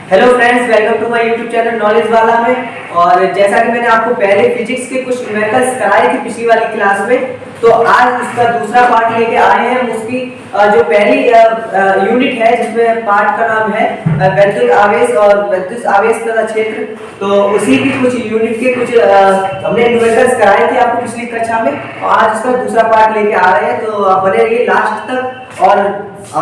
Hello friends, welcome to my YouTube channel knowledge वाला में। और जैसा कि मैंने आपको पहले फिजिक्स के कुछ न्यूमेरिकल्स कराए थे पिछली वाली क्लास में, तो आज उसका दूसरा पार्ट लेके आए हैं। उसकी जो पहली यूनिट है जिसमें पार्ट का नाम है वैद्युत आवेश और विद्युत आवेश तथा क्षेत्र, तो उसी की कुछ यूनिट के कुछ हमने न्यूमेरिकल्स कराए थे आपको पिछली कक्षा में, और आज उसका दूसरा पार्ट लेके आ रहे हैं। तो आप बने रहिए लास्ट तक। और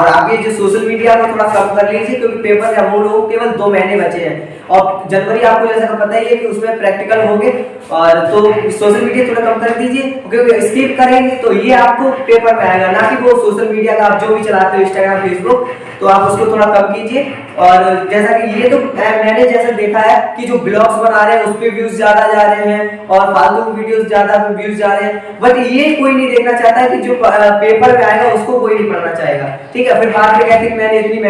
आप ये जो सोशल मीडिया को थोड़ा कम कर लीजिए, क्योंकि पेपर या मूड हो केवल 2 महीने बचे हैं और जनवरी आपको जैसा पता ही है कि उसमें प्रैक्टिकल होंगे। और तो सोशल मीडिया थोड़ा कम कर दीजिए, क्योंकि स्किप करेंगे तो ये आपको पेपर में आएगा, ना कि वो सोशल मीडिया का आप जो भी चलाते हो इंस्टाग्राम फेसबुक, तो आप उसको थोड़ा कम कीजिए। और जैसा कि ये तो मैंने जैसा देखा है कि जो ब्लॉग्स बना रहे हैं उस पे व्यूज ज्यादा जा रहे हैं और फालतू वीडियोस ज्यादा व्यूज जा रहे हैं, बट ये कोई नहीं देखना चाहता है कि जो पेपर में आएगा उसको कोई नहीं पढ़ना चाहेगा। ठीक है, फिर बाद में कहते हैं कि मैंने इतनी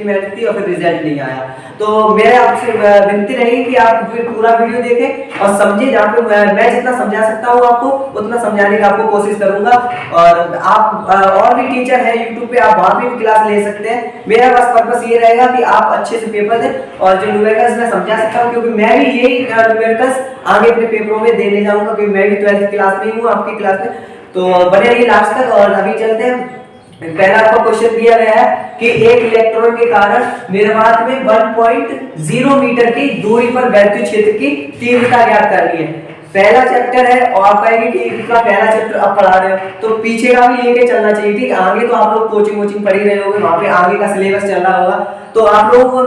मेहनत की और फिर रिजल्ट नहीं आया। तो मेरे आपसे विनती रहेगी कि आप पूरा वीडियो देखें और समझिए। जहाँ पे मैं जितना समझा सकता हूँ आपको उतना समझाने का आपको कोशिश करूंगा। और आप और भी टीचर हैं यूट्यूब पे, आप वहाँ पे भी क्लास ले सकते हैं। मेरा बस पर्पस ये रहेगा कि आप अच्छे से पेपर दें और जो न्यूमेरिकल्स मैं समझा सकता हूँ, क्योंकि मैं भी यही न्यूमेरिकल्स आगे अपने पेपरों में देने जाऊंगा, क्योंकि मैं भी 12th क्लास में हूँ आपकी क्लास में। तो बने रहिए लास्ट तक। और अभी चलते हैं। पहला आपको क्वेश्चन दिया गया है कि एक इलेक्ट्रॉन के कारण निर्वात में 1.0 मीटर की दूरी पर वैद्युत क्षेत्र की तीव्रता ज्ञात करनी है। पहला चैप्टर है और आप कहेंगे कि इतना पहला चैप्टर आप पढ़ा रहे हो तो पीछे का भी लेके चलना चाहिए। ठीक, आगे तो आप लोग कोचिंग पढ़ ही रहे होंगे, वहां पे आगे का सिलेबस चल रहा होगा, तो आप लोगों को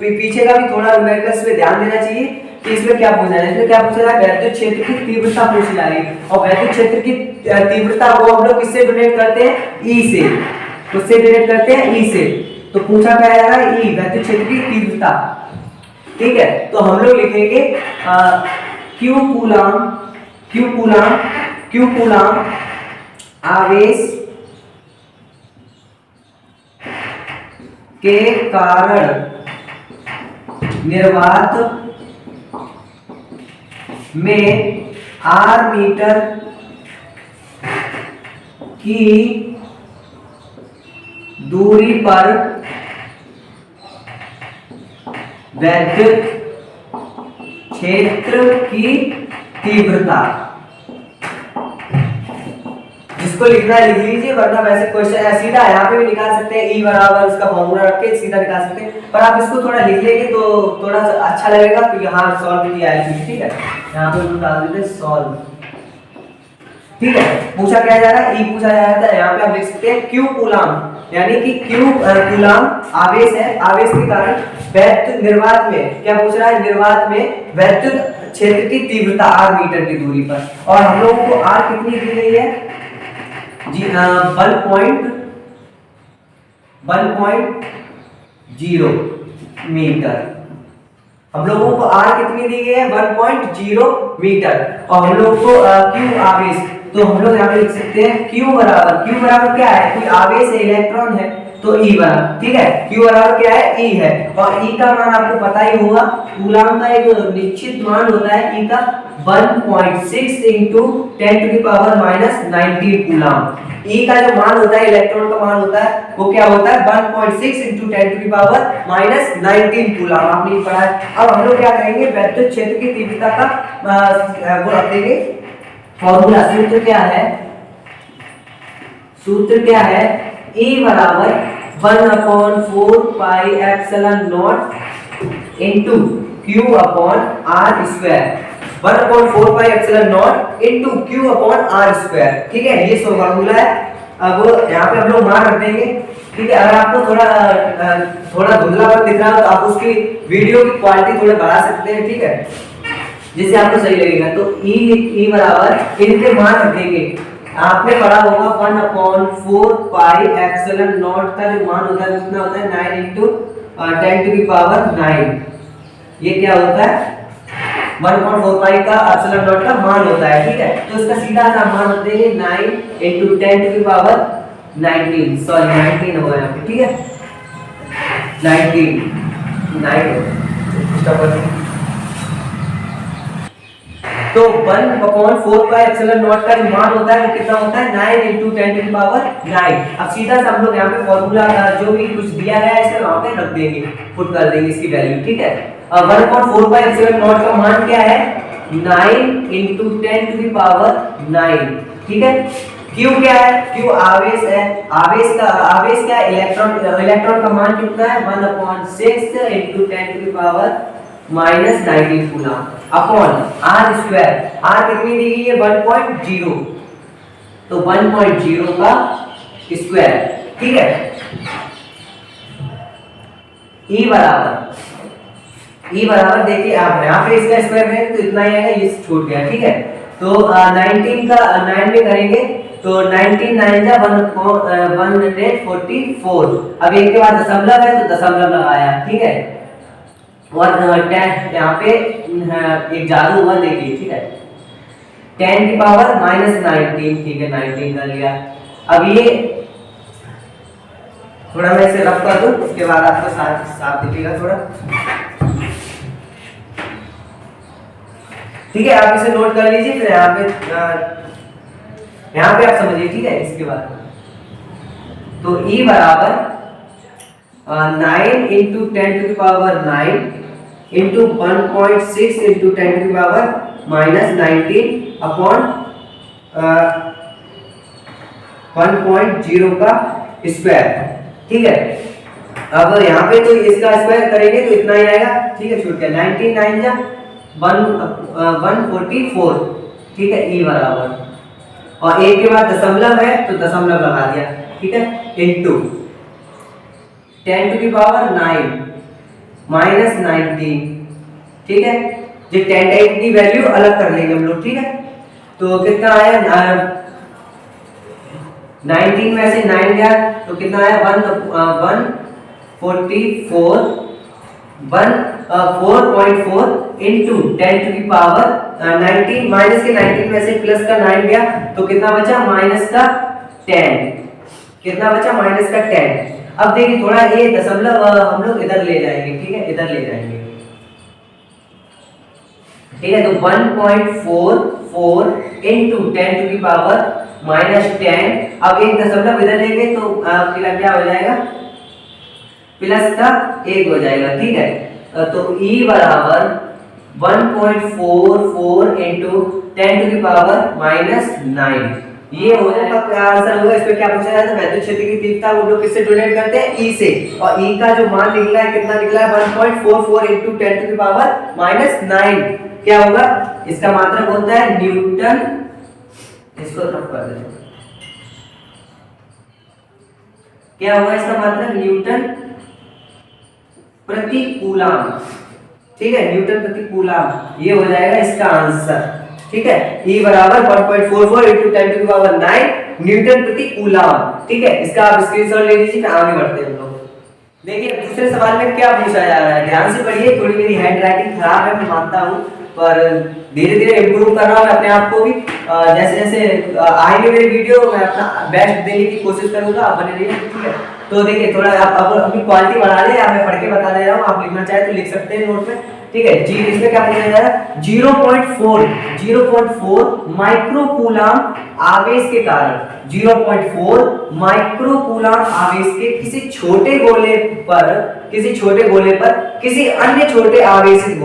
पीछे का भी थोड़ा न्यूमेरिकल्स पे ध्यान देना चाहिए कि इसमें क्या पूछा है। इसमें क्या पूछा है? वैद्युत क्षेत्र की तीव्रता पूछी जा रही है, और वैद्युत क्षेत्र की तीव्रता वो हम लोग किससे डिनोट करते हैं? ई से। उससे डिनोट करते हैं ई से। तो पूछा क्या जा रहा है? ई, वैद्युत क्षेत्र की तीव्रता। ठीक है, तो हम लोग लिखेंगे क्यू कूलाम आवेश के कारण निर्वात में R मीटर की दूरी पर वैद्युत क्षेत्र की तीव्रता। जिसको लिखना है लिख लीजिए, वरना वैसे क्वेश्चन है सीधा यहाँ पे भी निकाल सकते हैं, ई बराबर उसका फॉर्मूला रख के सीधा निकाल सकते हैं, पर आप इसको थोड़ा लिख लेंगे तो थोड़ा अच्छा लगेगा, क्योंकि हाँ सॉल्व किया है। ठीक है, यहाँ पे डाल देते सॉल्व। ठीक है, पूछा क्या जा रहा है? ई पूछा जा रहा है। यहाँ पे आप लिख सकते हैं क्यू कूलाम, यानी कि क्यू कूलाम आवेश है, आवेश के कारण वैद्युत निर्वात में क्या पूछ रहा है? निर्वात में वैद्युत क्षेत्र की तीव्रता R मीटर की दूरी पर, और हम लोगों को R कितनी दी गई है जी? 1.0 मीटर। हम लोगों को R कितनी दी गई है? 1.0 मीटर। और हम लोग को Q आवेश, तो हम लोग यहाँ पे लिख सकते हैं Q बराबर क्या है? कोई आवेश है, इलेक्ट्रॉन है, तो E बराबर। ठीक है, Q बराबर क्या है? E है। और E का मान आपको पता ही होगा, कूलाम का एक निश्चित मान होता है E का 1.6 इंटू 10⁻⁻19 कूलाम। E का जो मान होता है, इलेक्ट्रॉन का मान होता है, वो क्या होता है? 1.6 इंटू 10⁻⁻19 कूलाम। आपने पढ़ा है। अब हम लोग क्या करेंगे? वैद्युत क्षेत्र की तीव्रता का वो रख देंगे फॉर्मूला। सूत्र क्या है? E बराबर 1/4 pi epsilon not into Q upon R square. 1/4 pi epsilon not into Q upon R square. ठीक है, ये फॉर्मूला है। अब यहाँ पे हम लोग मान रख देंगे। ठीक है, अगर आपको थोड़ा धुंधलापन दिख रहा है तो आप उसकी वीडियो की क्वालिटी थोड़ा बढ़ा सकते हैं। ठीक है, जिससे आपको सही लगेगा। तो E बराबर इनके मान रख देंगे। आपने पढ़ा होगा 1/4 पाई एप्सिलॉन नॉट का जो मान होता है कितना होता है? 9 इंटू 10⁹। ये क्या होता है? 1/4 पाई का एप्सिलॉन नॉट का मान होता है। ठीक है, तो इसका सीधा सा मान रख देंगे 9 इंटू 10⁻19। सॉरी 19 होगा यहाँ पे। ठीक है, 19 9। तो 1/4πε0 का जो मान होता है वो कितना होता है 9 × 10⁹। अब सीधा से हम लोग यहाँ पे फॉर्मूला जो भी कुछ दिया गया है इसे वहां पे रख देंगे, पुट कर देंगे इसकी वैल्यू, ठीक है। 1/4πε0 का मान क्या है 9 × 10⁹, ठीक है। Q क्या है, Q आवेश है, आवेश क्या है इलेक्ट्रॉन का मान कितना है 1/6 × 10⁻⁻19 कूलम अपॉन r², r कितनी दी गई है 1.0, तो 1.0 का स्क्वायर, ठीक है। E बराबर देखिए आप यहाँ पे इसका स्क्वायर है तो इतना ही आएगा, ये छूट गया, ठीक है। तो 19 का 9 में करेंगे तो 19 9 जा 144। अब एक के बाद दशमलव है तो दशमलव लगाया, ठीक है। और 10 यहाँ पे एक जादू हुआ देखिए, ठीक है। 10⁻⁻19, ठीक है 19 कर लिया। अब ये थोड़ा मैं इसे रफ कर दूं, उसके बाद आपको साफ दिखेगा थोड़ा, ठीक है। आप इसे नोट कर लीजिए, फिर यहाँ पे आप समझिए, ठीक है। इसके बाद तो E बराबर 9 × 10⁹ इंटू 1.6 × 10⁻⁻19 अपॉन 1.0 का स्क्वायर, ठीक है। अब यहाँ पे तो इसका स्क्वायर करेंगे तो इतना ही आएगा, ठीक है। छूट गया 19 9 जा 144, ठीक है। E बराबर और एक के बाद दशमलव है तो दशमलव लगा दिया, ठीक है, इंटू 10⁻⁹ -19, ठीक है। जो 10 की वैल्यू अलग कर लेंगे हम लोग, ठीक है। तो कितना आया 19 में से 9 गया तो कितना आया 144 4.4 इंटू 10⁻19 माइनस के 19 में से प्लस का 9 गया तो कितना बचा माइनस का 10, कितना बचा माइनस का 10। अब देखिए थोड़ा ये दशमलव हम लोग इधर ले जाएंगे, ठीक है, इधर ले जाएंगे, ठीक है। तो 1.44 इंटू 10⁻⁻10, अब एक दशमलव इधर लेंगे तो क्या हो जाएगा प्लस का 1 हो जाएगा, ठीक है। तो E बराबर 1.44 इंटू 10⁻⁻9, ये हो जाएगा क्या आंसर होगा। इस पे क्या पूछा जाता है वैद्युत क्षेत्र की तीव्रता वो लोग किससे डोनेट करते हैं E से, और E का जो मान निकला है कितना निकला है 1.44 इंटू 10⁻⁻9, क्या होगा इसका मात्रक होता है न्यूटन, इसको रफ कर देते हैं, क्या होगा इसका मात्रक न्यूटन प्रति कूलम, ठीक है, न्यूटन प्रति कूलम, ये हो जाएगा इसका आंसर, ठीक है। E बराबर 1.44 इंटू 10⁻9 न्यूटन प्रति कूलम, ठीक है। इसका आप स्क्रीनशॉट ले लीजिए, फिर आगे बढ़ते हैं हम लोग। देखिए दूसरे सवाल में क्या पूछा जा रहा है, ध्यान से पढ़िए। थोड़ी मेरी हैंड राइटिंग खराब है, मैं मानता हूँ, पर धीरे धीरे इम्प्रूव कर रहा हूँ अपने आप को भी। जैसे जैसे आएंगे मेरे वीडियो मैं अपना बेस्ट देने की कोशिश करूंगा, आप बने रहिए, ठीक है। तो देखिए थोड़ा आप अपनी क्वालिटी बढ़ा ले, या मैं पढ़ के बता दे रहा हूँ, आप लिखना चाहे तो लिख सकते हैं नोट में, ठीक है। जी इसमें क्या पूछा जा रहा है 0.4 माइक्रोकूलम आवेश के कारण 0.4 माइक्रोकूलम आवेश के किसी छोटे गोले पर किसी अन्य छोटे आवेशित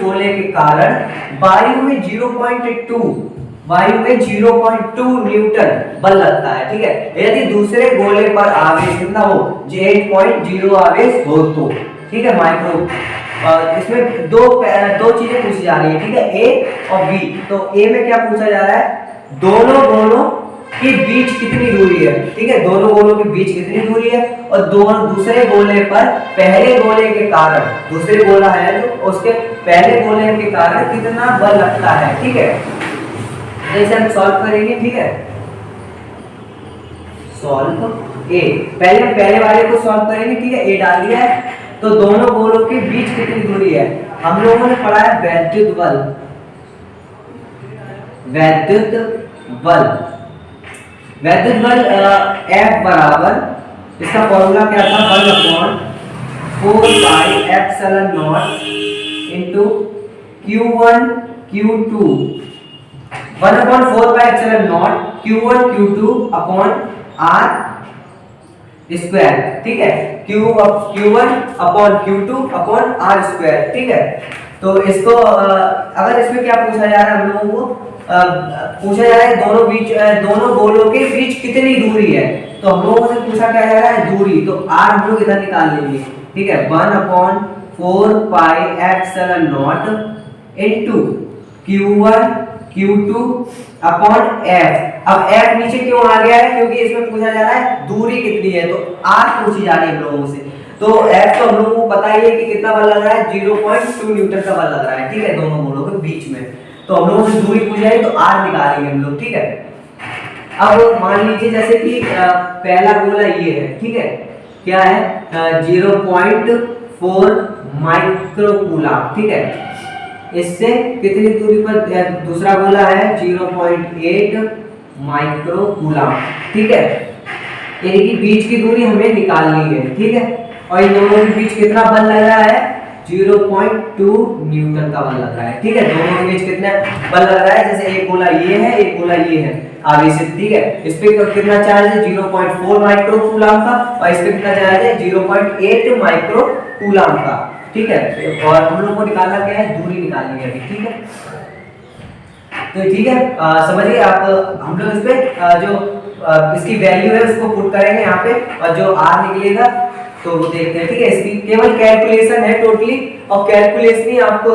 गोले के कारण वायु में 0.2 न्यूटन बल लगता है, ठीक है। यदि दूसरे गोले पर आवेश कितना हो 8.0 आवेश हो तो, ठीक है, माइक्रो। इसमें दो चीजें पूछी जा रही है, ठीक है, ए और बी। तो ए में क्या पूछा जा रहा है दोनों गोलों के बीच कितनी दूरी है, ठीक है, दोनों गोलों के बीच कितनी दूरी है, और दूसरे गोले पर पहले गोले के कारण, दूसरे गोला है तो उसके पहले गोले के कारण कितना बल लगता है, ठीक है। जैसे हम सॉल्व करेंगे, ठीक है, सॉल्व ए, पहले वाले को सॉल्व करेंगे, ठीक है। ए डाल दिया है, तो दोनों गोलों के बीच कितनी दूरी है, हम लोगों ने पढ़ा है वैद्युत बल F बराबर, इसका फॉर्मूला क्या था 1/4πε0 into Q1 Q2 1/4 Q1 Q2 upon R square, ठीक है। Q1 upon Q2 upon R square, ठीक है। तो इसको अगर इसमें क्या पूछा जा रहा है, हम लोगों को पूछा जा रहा है दोनों गोलों के बीच कितनी दूरी है। तो हम लोगों से पूछा क्या जा रहा है, दूरी। तो R हम लोग इधर निकाल लेंगे, ठीक है। 1/4 pi epsilon not into Q1 Q2 upon F। अब F नीचे क्यों आ गया है, क्योंकि इसमें पूछा जा रहा है दूरी कितनी है, तो R पूछी जा रही है हम लोगों से। तो F तो हम लोगों को पता ही है कि कितना बल लग रहा है, 0.2 न्यूटन का बल लग रहा है, ठीक है, दोनों गोलों के बीच में। तो हम लोगों से दूरी पूछी जाएगी तो R निकालेंगे हम लोग, ठीक है। अब मान लीजिए जैसे कि पहला गोला ये है, ठीक है, क्या है 0.4 माइक्रोकूलम, ठीक है। इससे कितनी दूरी पर दूसरा गोला है 0.8 माइक्रोकूलम, ठीक है। इनकी बीच की दूरी हमें निकालनी है, ठीक है। और इन दोनों के बीच कितना बल लग रहा है, 0.2 न्यूटन का बल लग रहा है, ठीक है। दोनों के बीच कितना बल लग रहा है, जैसे एक गोला ये है, एक गोला ये है आगे से, ठीक है। इस पे कितना चार्ज है 0.4 माइक्रोकूलम का, और इस पे कितना चार्ज है 0.8 माइक्रोकूलम का, ठीक है। और हम लोग को निकालना क्या है, दूरी निकालनी है, ठीक है। तो ठीक है, समझिए आप। हम लोग इस पे जो इसकी वैल्यू है उसको पुट करेंगे यहाँ पे, और जो R निकलेगा तो वो देखते हैं, ठीक है। इसकी केवल कैलकुलेशन है टोटली, और कैलकुलेशन ही आपको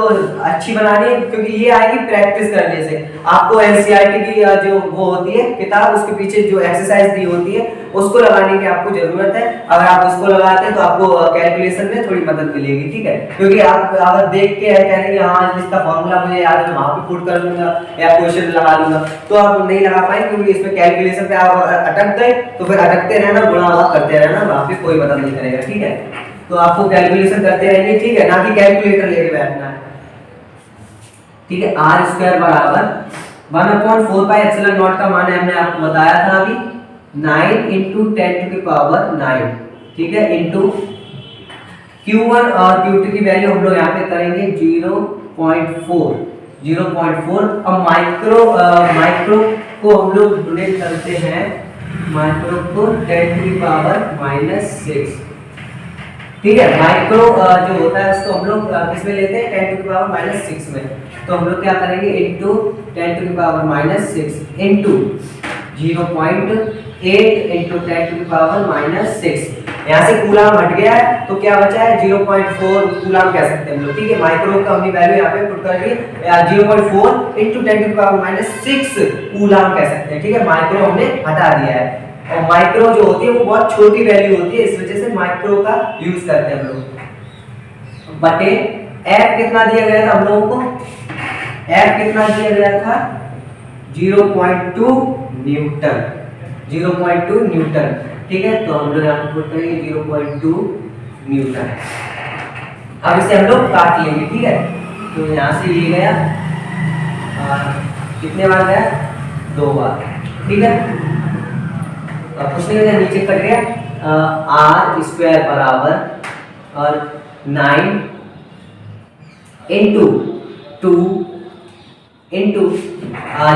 अच्छी बनानी है, क्योंकि ये आएगी प्रैक्टिस करने से। आपको एनसीईआरटी की जो वो होती है किताब, उसके पीछे जो एक्सरसाइज दी होती है उसको लगाने की आपको जरूरत है। अगर आप उसको लगाते हैं तो आपको कैलकुलेशन में थोड़ी मदद मिलेगी, ठीक है। क्योंकि आप अगर देख के कहेंगे हाँ इसका फॉर्मूला मुझे याद है, वहां पे पुट कर लूंगा या क्वेश्चन लगा लूंगा, तो आप नहीं लगा पाएंगे, क्योंकि इसमें कैलकुलेशन पे आप अटक गए तो फिर अटकते रहना, गुणा भाग करते रहना, वहां पे कोई मदद नहीं करेगा, ठीक है। तो आपको कैलकुलेशन करते रहेंगे, ठीक है, ना कि कैलकुलेटर लेके बैठना है, ठीक है। R स्क्वायर बराबर 1/4 पाई एप्सिलॉन नॉट का मान है, हमने आपको बताया था अभी 9 × 10⁹, ठीक है, इनटू Q1 और Q2 की वैल्यू हम लोग यहाँ पे करेंगे 0.4। अब माइक्रो को हम लोग डोनेट करते हैं, माइक्रो को 10⁻⁻6, ठीक है। माइक्रो जो होता है उसको हम लोग किस में लेते हैं, 10⁻⁻6 में। तो हम लोग क्या करेंगे, इनटू 10⁻⁻6 इनटू 0.8 × 10⁻⁻6। यहाँ से कूलम हट गया है तो क्या बचा है 0.4 कूलम कह सकते हैं हम लोग, ठीक है। माइक्रो का हमने वैल्यू यहाँ पे पुट कर दी, 0.4 × 10⁻⁻6 कूलम कह सकते हैं, ठीक है। माइक्रो हमने हटा दिया है, और माइक्रो जो होती है वो बहुत छोटी वैल्यू होती है, इस वजह से माइक्रो का यूज करते हैं हम लोग। बटे F कितना दिया गया था हम लोगों को, F कितना दिया गया था 0.2 न्यूटन, 0.2 न्यूटन, ठीक है। तो हम लोग यहाँ पे पुट करेंगे 0.2 न्यूटन। अब इसे हम लोग काट लेंगे, ठीक है। तो यहाँ से ये गया, कितने बार गया, 2 बार, ठीक है। कुछ नहीं गया, नीचे कट गया। R स्क्वायर बराबर और 9 × 2 ×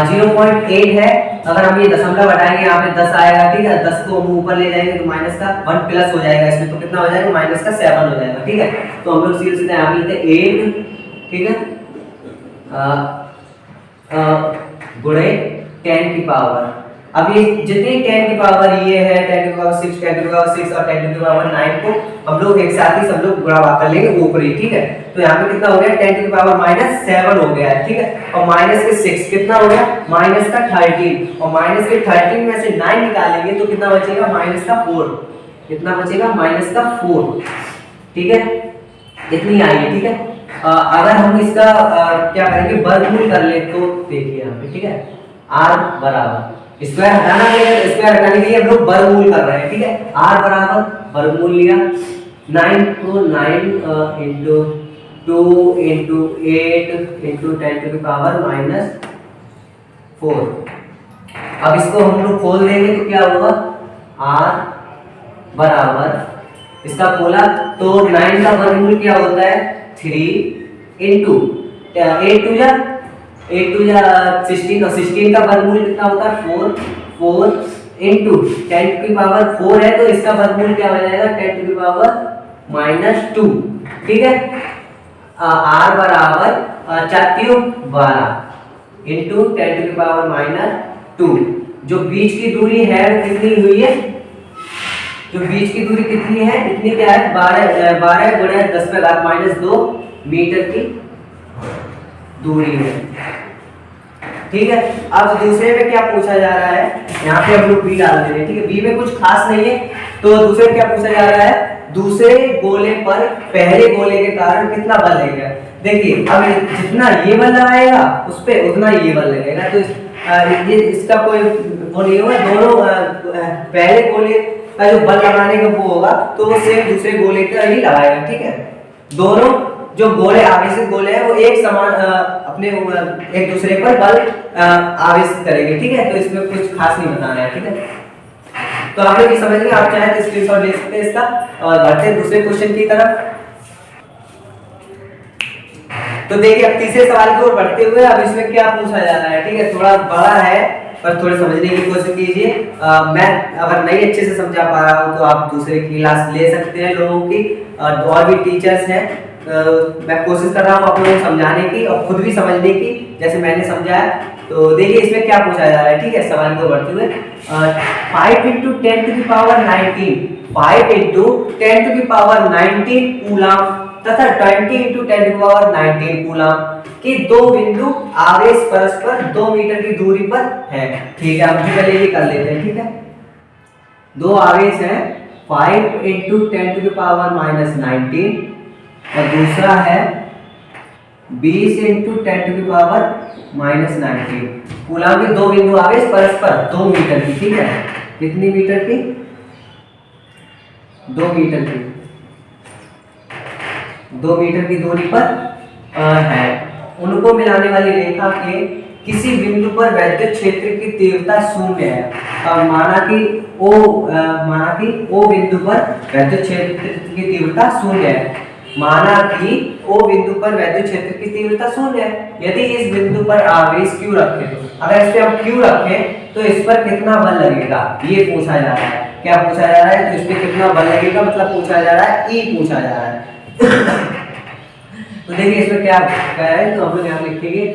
0.8 है। अगर हम ये दशमलव हटाएंगे यहाँ पे 10 आएगा, ठीक है। 10 को हम ऊपर ले जाएंगे तो माइनस का 1 प्लस हो जाएगा इसमें, तो कितना हो जाएगा माइनस का 7 हो जाएगा, ठीक है। तो हम लोग सीधे सीधे यहाँ पे लेते हैं 8, ठीक है, गुणे 10 की पावर। अब ये जितनी 10 की पावर ये है, 10 की पावर 6, 10 की पावर 6 और 10 की पावर 9 को हम लोग एक साथ ही सब लोग गुणा भाग कर लेंगे ऊपरी, ठीक है। तो यहाँ पे कितना हो गया 10 की पावर -7 हो गया है, ठीक है। और माइनस के 6 कितना हो गया माइनस का 13, और माइनस के 13 में से 9 निकालेंगे तो कितना बचेगा माइनस का 4, कितना बचेगा माइनस का 4, ठीक है। इतनी आई है, ठीक है। अगर हम इसका क्या करेंगे वर्गमूल कर ले तो देखिए यहाँ पे, ठीक है। R बराबर स्क्वायर हटाना है, स्क्वायर हटाने के लिए हम लोग वर्गमूल कर रहे हैं, ठीक है। R बराबर वर्गमूल लिया 9 को 9 × 2 × 8 × 10 की पावर -4। अब इसको हम लोग खोल देंगे तो क्या होगा R बराबर इसका खोला तो 9 का वर्गमूल क्या होता है 3 इंटू 8 टू 16 का वर्गमूल कितना होता है 4 इंटू 10 की पावर 4 है तो इसका वर्गमूल क्या हो जाएगा 10 की पावर -2। ठीक है, r बराबर 4×12 इंटू 10 की पावर -2। जो बीच की दूरी है कितनी हुई है, जो बीच की दूरी कितनी है, इतनी क्या है 12 गुणा 10⁻²2 मीटर की दूरी है। ठीक है, अब दूसरे में क्या पूछा जा रहा है, यहाँ पे हम लोग बी डाल दे रहे हैं। ठीक है, बी में कुछ खास नहीं है, तो दूसरे में क्या पूछा जा रहा है, दूसरे गोले पर पहले गोले के कारण कितना बल लगेगा। देखिए अब जितना ये बल लगाएगा उस पे उतना ये बल लगेगा, तो ये इसका कोई वो नहीं होगा, दोनों पहले गोले का जो बल लगाने का वो होगा तो वो सेम दूसरे गोले का ही लगाएगा। ठीक है, दोनों जो गोले आवेशित गोले हैं वो एक समान अपने एक दूसरे पर बल आवेशित करेंगे। ठीक है, तो इसमें कुछ खास नहीं बताना है। ठीक है, तो आप लोग ये समझ गए, आप चाहे तो स्क्रीनशॉट ले सकते हैं इसका और बढ़ते हैं दूसरे क्वेश्चन की तरफ। तो देखिए अब तीसरे सवाल की ओर बढ़ते हुए अब इसमें क्या पूछा जा रहा है। ठीक है, थोड़ा बड़ा है पर थोड़े समझने की कोशिश कीजिए। मैं अगर नहीं अच्छे से समझा पा रहा हूँ तो आप दूसरे क्लास ले सकते हैं लोगों की, और भी टीचर्स हैं। मैं कोशिश कर रहा हूँ आप लोगों को समझाने की और खुद भी समझने की जैसे मैंने समझाया। तो देखिए इसमें क्या पूछा जा रहा है। ठीक है, सवाल को बढ़ते हुए 5 × 10⁻19 5 × 10⁻19 कूलम तथा 20 × 10⁻19 कूलम के दो बिंदु आवेश परस्पर 2 मीटर की दूरी पर है। ठीक है, अब जो पहले ये कर लेते हैं। ठीक है, दो आवेश हैं 5 × 10⁻19 और दूसरा है 20 × 10⁻19 कूलम के दो बिंदु आवेश परस्पर 2 मीटर की। ठीक है, कितनी मीटर की, 2 मीटर की, 2 मीटर की दूरी पर है। उनको मिलाने वाली रेखा के किसी बिंदु पर वैद्युत क्षेत्र की तीव्रता 0 है। माना कि ओ बिंदु पर वैद्युत क्षेत्र की तीव्रता 0 है। माना कि ओ बिंदु पर वैद्युत क्षेत्र की तीव्रता 0 है। यदि इस बिंदु पर आवेश Q रखें, तो अगर इस पे हम Q रखें तो इस पर कितना बल लगेगा, ये पूछा जा रहा है। क्या पूछा जा रहा है, तो इस पे कितना बल लगेगा मतलब पूछा जा रहा है, E पूछा जा रहा है। तो देखिए इसमें क्या है, तो हम लोग यहाँ लिखेंगे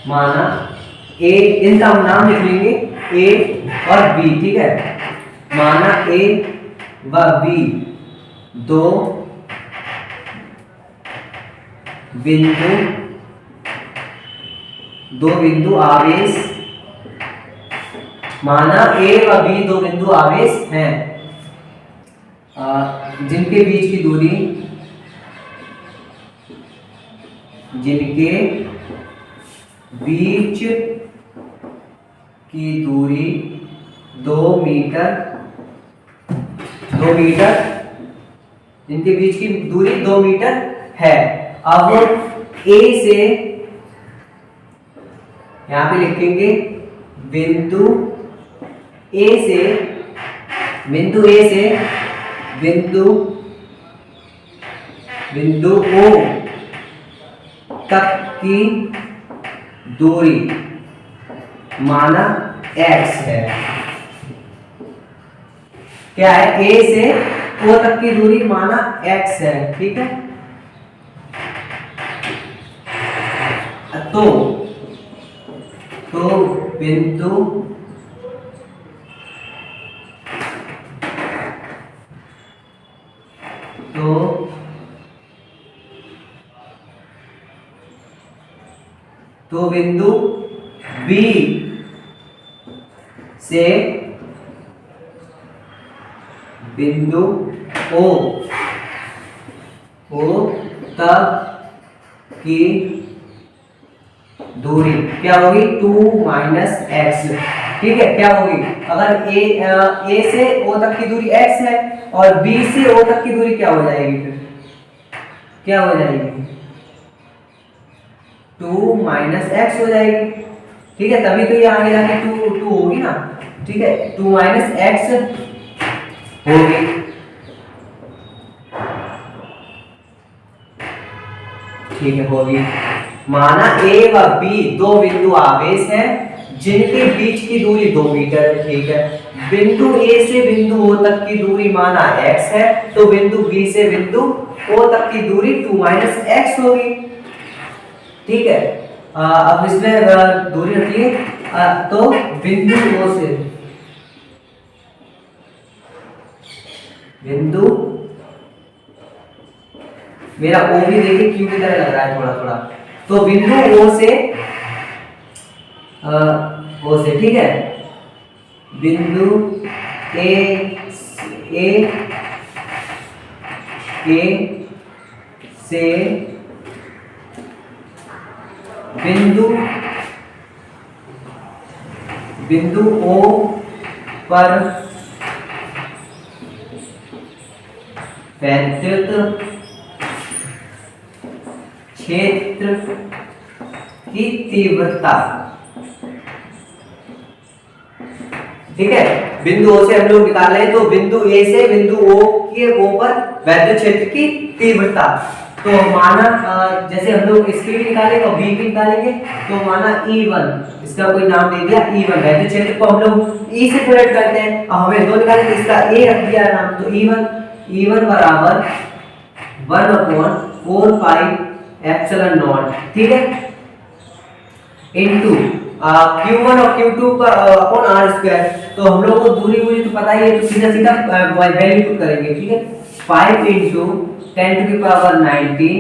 माना ए, इनका हम नाम लिख लेंगे A और B। ठीक है, माना A व B दो बिंदु आवेश, माना A व B दो बिंदु आवेश हैं जिनके बीच की दूरी 2 मीटर, जिनके बीच की दूरी 2 मीटर है। अब A से यहां पे लिखेंगे बिंदु A से बिंदु O तक की दूरी माना x है। क्या है, A से O तक की दूरी माना x है। ठीक है, तो बिंदु बिंदु B से बिंदु O तक की दूरी क्या होगी, 2 - x। ठीक है, क्या होगी, अगर A से O तक की दूरी x है और B से O तक की दूरी क्या हो जाएगी, फिर क्या हो जाएगी, 2 - x हो जाएगी। ठीक है, तभी तो ये आगे जाके 2 होगी ना। ठीक है, 2 - x होगी। ठीक है, होगी। माना ए व बी दो बिंदु आवेश हैं जिनके बीच की दूरी 2 मीटर है, ठीक है। बिंदु ए से बिंदु ओ तक की दूरी माना x है, तो बिंदु बी से बिंदु ओ तक की दूरी 2 - x होगी, ठीक है। अब इसमें दूरी रखिए, तो बिंदु ओ से बिंदु, मेरा ओ भी देखिए क्यू की तरह लग रहा है थोड़ा थोड़ा, तो बिंदु ओ से ठीक है, बिंदु ए से बिंदु ओ पर वैद्युत क्षेत्र की तीव्रता, ठीक है। बिंदु ओ से हम लोग निकाल रहे हैं, तो बिंदु ए से बिंदु ओ के ऊपर वैद्युत क्षेत्र की तीव्रता, तो माना जैसे हम लोग इसकी भी निकालेंगे और बी की निकालेंगे, तो माना E1, इसका कोई नाम दे दिया E1, वैद्युत क्षेत्र को हम लोग E से डिवाइड करते हैं, और हमें दो निकालेंगे, इसका A रख दिया नाम, तो E1 बराबर 1/4 पाई एप्सिलॉन नॉट, ठीक है, इनटू Q1 और Q2 का अपॉन R स्क्वायर। तो हम लोग को दूरी तो पता ही है, तो सीधा सीधा वैल्यू पुट करेंगे, ठीक है। 5 × 10⁻19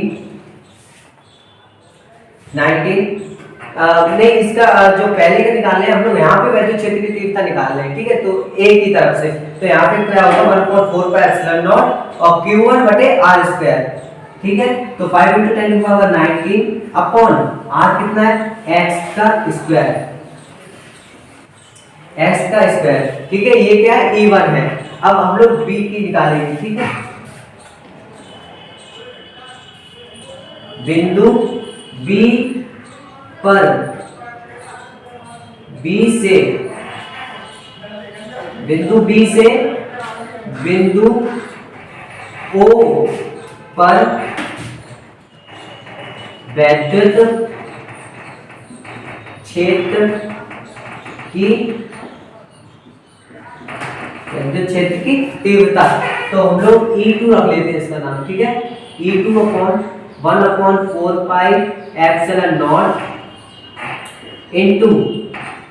नहीं, इसका जो पहले का निकालने हैं हम लोग यहाँ पे वैद्युत क्षेत्र की तीव्रता निकाल रहे हैं, ठीक है। तो A की तरफ से, तो यहाँ पे क्या होगा 1/4 पाई एप्सिलॉन नॉट और Q1/R स्क्वायर, ठीक है। तो 5 × 10⁻19 अपॉन R कितना है, x का स्क्वायर, ठीक है। ये क्या है, E1 है। अब हम लोग B की निकालेंगे, ठीक है। बिंदु B पर बिंदु O पर वैद्युत क्षेत्र की तीव्रता, तो हम लोग E2 रख लेते हैं इसका नाम, ठीक है। E2 upon 1/4 pi epsilon not into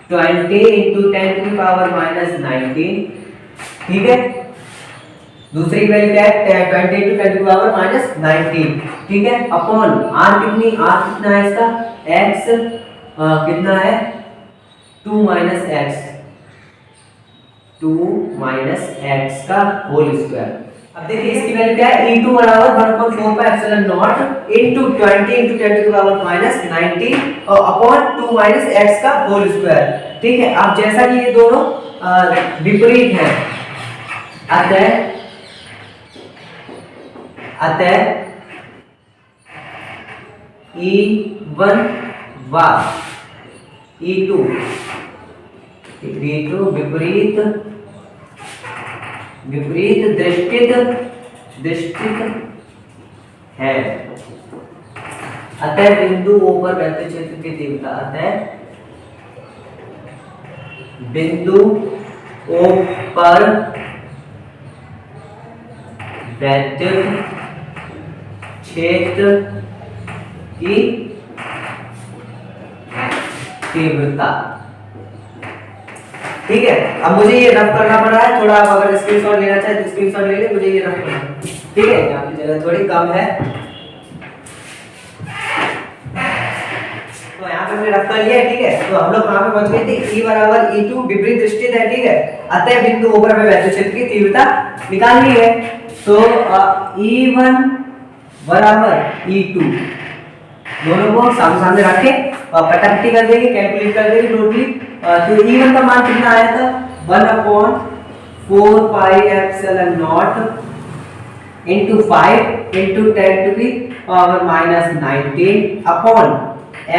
20 × 10⁻19, ठीक है। दूसरी वैल्यू क्या है, 20 × 10⁻19, ठीक है, अपॉन R कितना है इसका, x कितना है 2 - x का होल स्क्वायर। अब देखिए इसकी वैल्यू क्या है, E2 बराबर 1/4 पाई एप्सिलॉन नॉट इनटू 20 × 10⁻19 और अपॉन 2 - x का होल स्क्वायर, ठीक है। अब जैसा कि ये दोनों विपरीत हैं, अतः E1 व E2 विपरीत दृष्टित है, अतः बिंदु O पर वैद्युत क्षेत्र की तीव्रता, बिंदु O पर वैद्युत क्षेत्र की तीव्रता, ठीक है। अब मुझे ये रफ करना पड़ रहा है थोड़ा, आप अगर स्क्रीनशॉट लेना चाहे तो स्क्रीनशॉट ले ले, मुझे ये रफ करना, ठीक है। यहाँ पे जगह थोड़ी कम है, तो यहाँ पे हमने रफ कर लिया, ठीक है। तो हम लोग कहाँ पे पहुंच गए थे, E बराबर E2 विपरीत दृष्टित है, ठीक है। अतः बिंदु O पर हमें वैद्युत क्षेत्र की तीव्रता निकालनी है, तो E1 बराबर E2 दोनों को सामने रखे और कटाकटी कर देंगे, कैलकुलेट कर देंगे टोटली। तो E1 का मान कितना आया था, 1/4 pi epsilon not into 5 × 10⁻19 upon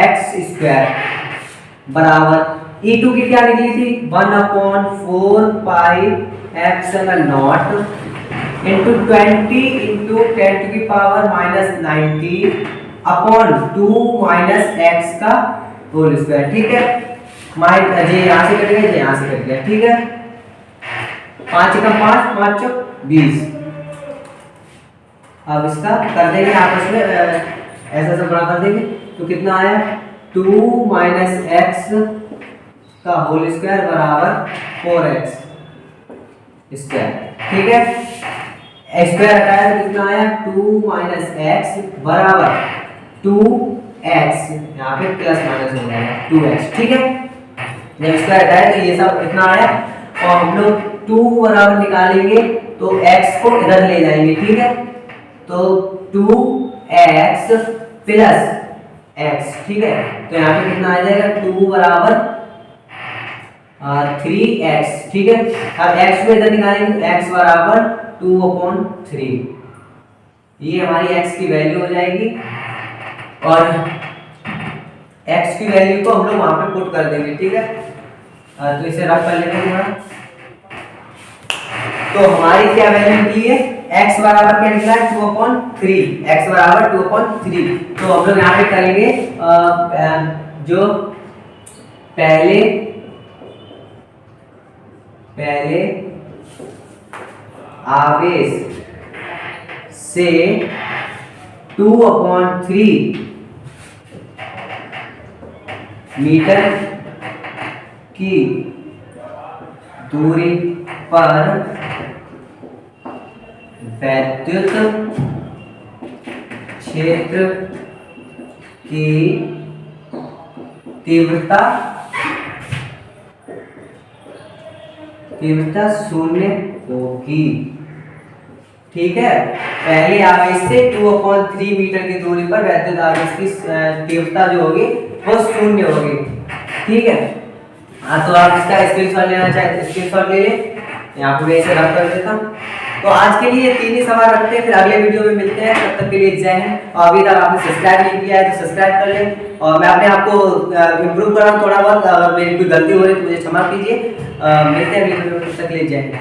x square बराबर E2 की क्या निकली थी, 1/4 pi epsilon not into 20 × 10⁻19 upon 2 minus x का होल स्क्वायर। ठीक है, जी यहाँ से कट गया, यहाँ से कट गया। ठीक है, 5 एकम 5, 5 चौक 20। अब इसका कर देंगे आपस में ऐसा सब बड़ा कर देंगे तो कितना आया 2 माइनस एक्स का होल स्क्वायर बराबर 4x स्क्वायर। ठीक है, एक्स स्क्वायर हटाया तो कितना आया 2 माइनस एक्स बराबर 2x, यहाँ पे प्लस माइनस हो जाएगा 2x। ठीक है, जब स्क्वायर हटाया तो ये सब इतना आया और हम लोग 2 बराबर निकालेंगे तो x को इधर ले जाएंगे। ठीक है, तो 2x प्लस x। ठीक है, तो यहाँ पे कितना आ जाएगा 2 बराबर 3x। ठीक है, अब x को इधर निकालेंगे तो x बराबर 2/3। ये हमारी x की वैल्यू हो जाएगी और x की वैल्यू को हम लोग वहां पे पुट कर देंगे। ठीक है, तो इसे रफ कर लेते हैं थोड़ा। तो हमारी क्या वैल्यू निकली है, x बराबर क्या निकला है 2/3, x बराबर 2/3। तो हम लोग यहाँ पे करेंगे जो पहले आवेश से 2/3 मीटर की दूरी पर वैद्युत क्षेत्र की तीव्रता शून्य होगी। ठीक है, पहले आवेश से 2/3 मीटर की दूरी पर वैद्युत आवेश की तीव्रता जो होगी वो शून्य होगी। ठीक है, हाँ तो आप इसका स्क्रीनशॉट लेना चाहे तो स्क्रीनशॉट ले लें, यहाँ पे मैं इसे रख कर देता हूँ। तो आज के लिए ये 3 ही सवाल रखते हैं, फिर अगले वीडियो में मिलते हैं। तब तक के लिए जय हिंद। और अभी तक आपने सब्सक्राइब नहीं किया है तो सब्सक्राइब कर लें और मैं अपने आप को इम्प्रूव कर रहा हूँ थोड़ा बहुत। मेरी कोई गलती हो रही है तो मुझे क्षमा कीजिए। मिलते हैं अगले वीडियो में, तब तक के लिए जय हिंद।